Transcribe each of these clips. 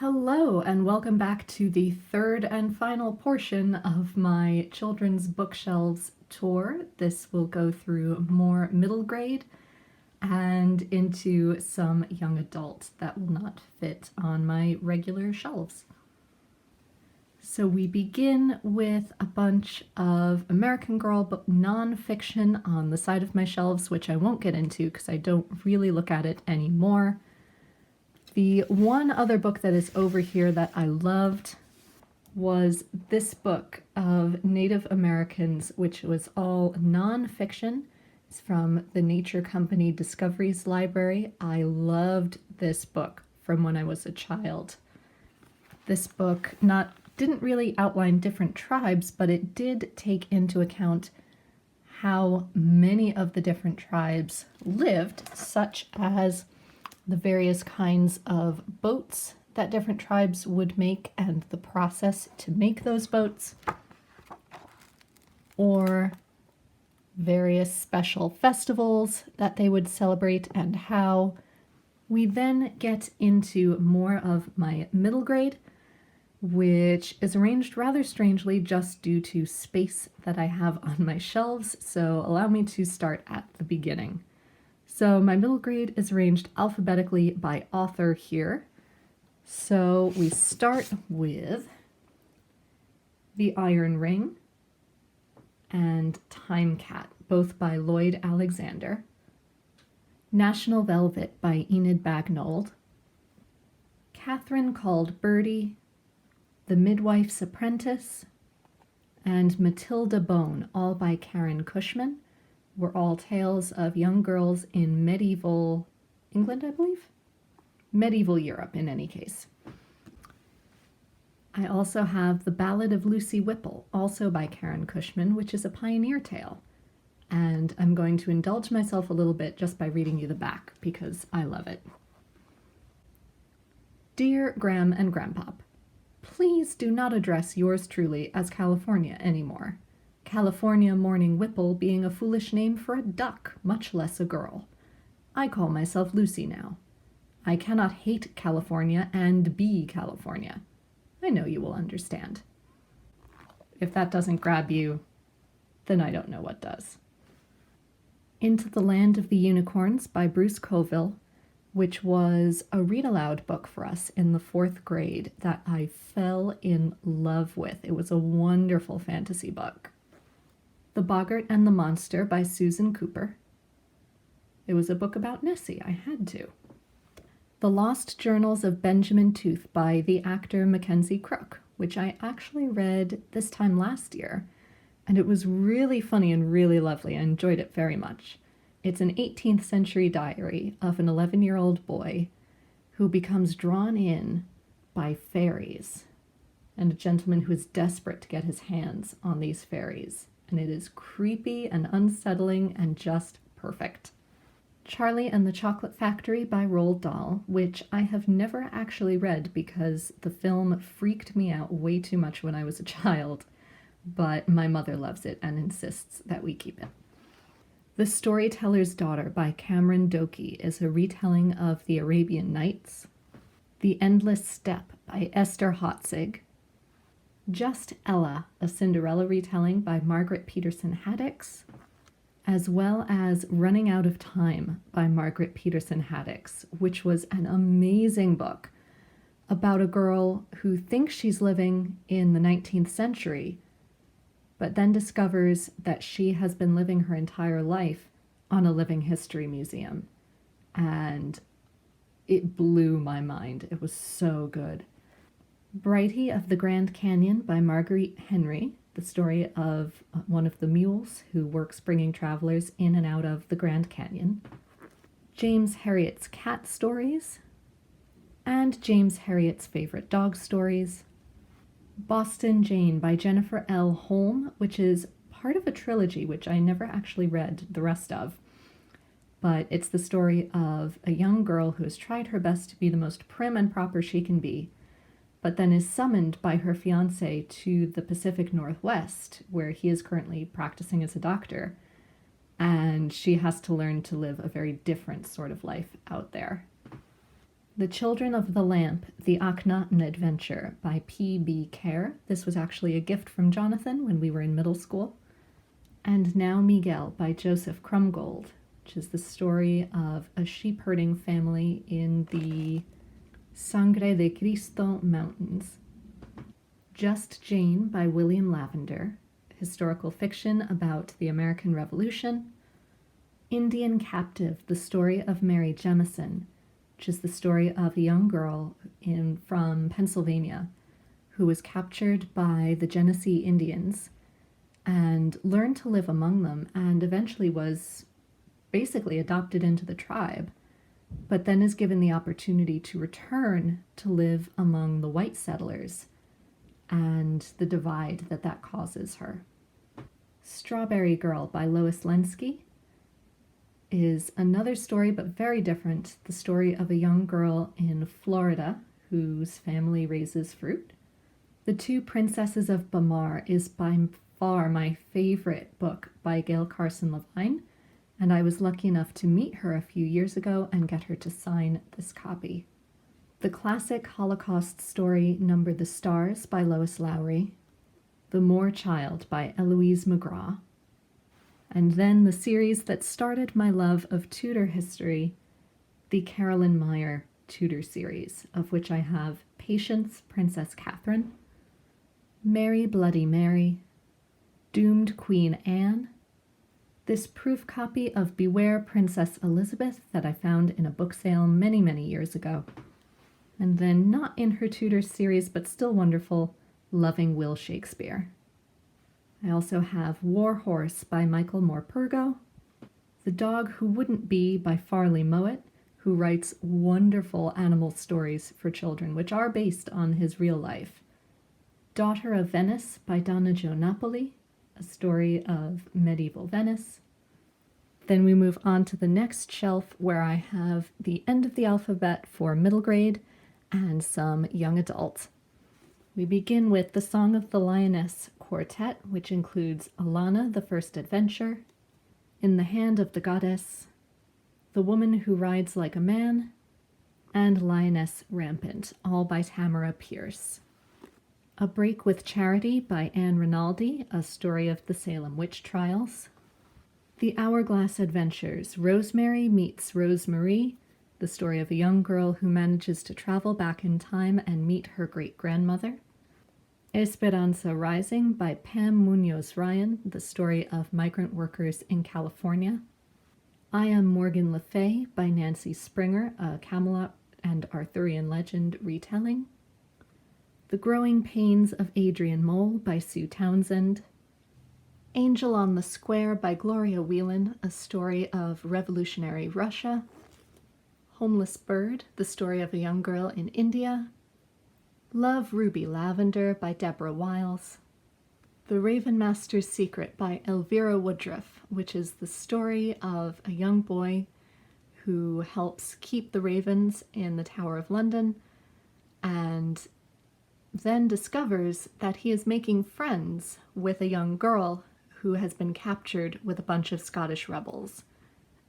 Hello, and welcome back to the third and final portion of my children's bookshelves tour. This will go through more middle grade and into some young adult that will not fit on my regular shelves. So we begin with a bunch of American Girl book nonfiction on the side of my shelves, which I won't get into because I don't really look at it anymore. The one other book that is over here that I loved was this book of Native Americans, which was all nonfiction. It's from the Nature Company Discoveries Library. I loved this book from when I was a child. This book didn't really outline different tribes, but it did take into account how many of the different tribes lived, such as the various kinds of boats that different tribes would make and the process to make those boats, or various special festivals that they would celebrate and how. We then get into more of my middle grade, which is arranged rather strangely just due to space that I have on my shelves, so allow me to start at the beginning. So my middle grade is arranged alphabetically by author here. So we start with The Iron Ring and Time Cat, both by Lloyd Alexander. National Velvet by Enid Bagnold. Catherine Called Birdie, The Midwife's Apprentice, and Matilda Bone, all by Karen Cushman, were all tales of young girls in medieval England, I believe? Medieval Europe, in any case. I also have The Ballad of Lucy Whipple, also by Karen Cushman, which is a pioneer tale. And I'm going to indulge myself a little bit just by reading you the back, because I love it. Dear Gram and Grandpop, please do not address yours truly as California anymore. California Morning Whipple being a foolish name for a duck, much less a girl. I call myself Lucy now. I cannot hate California and be California. I know you will understand. If that doesn't grab you, then I don't know what does. Into the Land of the Unicorns by Bruce Coville, which was a read-aloud book for us in the 4th grade that I fell in love with. It was a wonderful fantasy book. The Boggart and the Monster by Susan Cooper. It was a book about Nessie, I had to. The Lost Journals of Benjamin Tooth by the actor Mackenzie Crook, which I actually read this time last year, and it was really funny and really lovely. I enjoyed it very much. It's an 18th century diary of an 11-year-old boy who becomes drawn in by fairies and a gentleman who is desperate to get his hands on these fairies. And it is creepy and unsettling and just perfect. Charlie and the Chocolate Factory by Roald Dahl, which I have never actually read because the film freaked me out way too much when I was a child, but my mother loves it and insists that we keep it. The Storyteller's Daughter by Cameron Doki is a retelling of the Arabian Nights. The Endless Step by Esther Hotzig. Just Ella, a Cinderella retelling by Margaret Peterson Haddix, as well as Running Out of Time by Margaret Peterson Haddix, which was an amazing book about a girl who thinks she's living in the 19th century, but then discovers that she has been living her entire life on a living history museum. And it blew my mind. It was so good. Brighty of the Grand Canyon by Marguerite Henry, the story of one of the mules who works bringing travelers in and out of the Grand Canyon. James Herriot's Cat Stories, and James Herriot's Favorite Dog Stories. Boston Jane by Jennifer L. Holm, which is part of a trilogy which I never actually read the rest of. But it's the story of a young girl who has tried her best to be the most prim and proper she can be, but then is summoned by her fiancé to the Pacific Northwest, where he is currently practicing as a doctor, and she has to learn to live a very different sort of life out there. The Children of the Lamp, The Akhenaten Adventure by P.B. Kerr. This was actually a gift from Jonathan when we were in middle school. And Now Miguel by Joseph Crumgold, which is the story of a sheep herding family in the Sangre de Cristo Mountains. Just Jane by William Lavender, historical fiction about the American Revolution. Indian Captive, the story of Mary Jemison, which is the story of a young girl from Pennsylvania who was captured by the Genesee Indians and learned to live among them and eventually was basically adopted into the tribe, but then is given the opportunity to return to live among the white settlers and the divide that causes her. Strawberry Girl by Lois Lenski is another story, but very different. The story of a young girl in Florida whose family raises fruit. The Two Princesses of Bamar is by far my favorite book by Gail Carson Levine, and I was lucky enough to meet her a few years ago and get her to sign this copy. The classic Holocaust story Number the Stars by Lois Lowry. The Moor Child by Eloise McGraw. And then the series that started my love of Tudor history, the Carolyn Meyer Tudor series, of which I have Patience, Princess Catherine, Mary Bloody Mary, Doomed Queen Anne, this proof copy of Beware Princess Elizabeth that I found in a book sale many, many years ago, and then not in her Tudor series but still wonderful, Loving Will Shakespeare. I also have War Horse by Michael Morpurgo, The Dog Who Wouldn't Be by Farley Mowat, who writes wonderful animal stories for children, which are based on his real life. Daughter of Venice by Donna Jo Napoli, a story of medieval Venice. Then we move on to the next shelf where I have The End of the Alphabet for middle grade and some young adult. We begin with The Song of the Lioness Quartet, which includes Alana, the First Adventure, In the Hand of the Goddess, The Woman Who Rides Like a Man, and Lioness Rampant, all by Tamara Pierce. A Break with Charity by Anne Rinaldi, a story of the Salem witch trials. The Hourglass Adventures, Rosemary Meets Rosemarie, the story of a young girl who manages to travel back in time and meet her great-grandmother. Esperanza Rising by Pam Munoz Ryan, the story of migrant workers in California. I Am Morgan Le Fay by Nancy Springer, a Camelot and Arthurian legend retelling. The Growing Pains of Adrian Mole by Sue Townsend. Angel on the Square by Gloria Whelan, a story of revolutionary Russia. Homeless Bird, the story of a young girl in India. Love Ruby Lavender by Deborah Wiles. The Raven Master's Secret by Elvira Woodruff, which is the story of a young boy who helps keep the ravens in the Tower of London and then discovers that he is making friends with a young girl who has been captured with a bunch of Scottish rebels,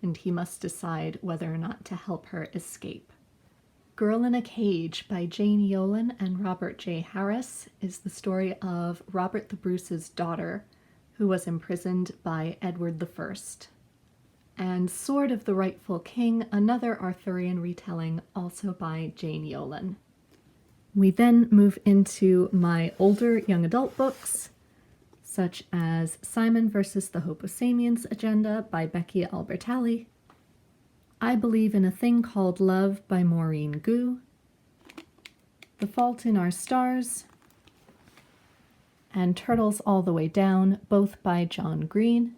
and he must decide whether or not to help her escape. Girl in a Cage by Jane Yolen and Robert J. Harris is the story of Robert the Bruce's daughter, who was imprisoned by Edward I. And Sword of the Rightful King, another Arthurian retelling, also by Jane Yolen. We then move into my older young adult books, such as Simon versus the Hoposamians Agenda by Becky Albertalli, I Believe in a Thing Called Love by Maureen Gu, The Fault in Our Stars, and Turtles All the Way Down, both by John Green,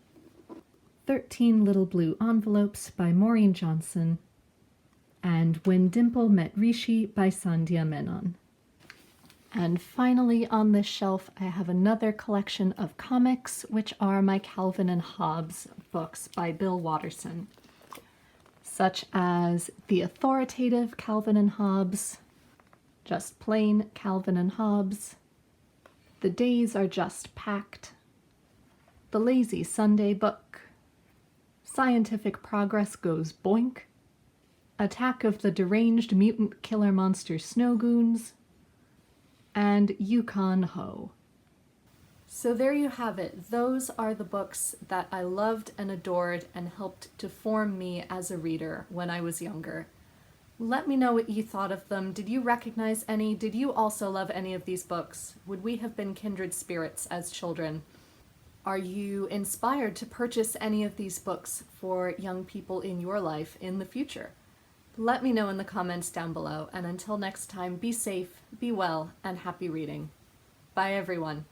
13 Little Blue Envelopes by Maureen Johnson, and When Dimple Met Rishi by Sandhya Menon. And finally on this shelf I have another collection of comics, which are my Calvin and Hobbes books by Bill Watterson, such as The Authoritative Calvin and Hobbes, Just Plain Calvin and Hobbes, The Days Are Just Packed, The Lazy Sunday Book, Scientific Progress Goes Boink, Attack of the Deranged Mutant Killer Monster Snowgoons, and Yukon Ho. So there you have it. Those are the books that I loved and adored and helped to form me as a reader when I was younger. Let me know what you thought of them. Did you recognize any? Did you also love any of these books? Would we have been kindred spirits as children? Are you inspired to purchase any of these books for young people in your life in the future? Let me know in the comments down below, and until next time, be safe, be well, and happy reading. Bye everyone.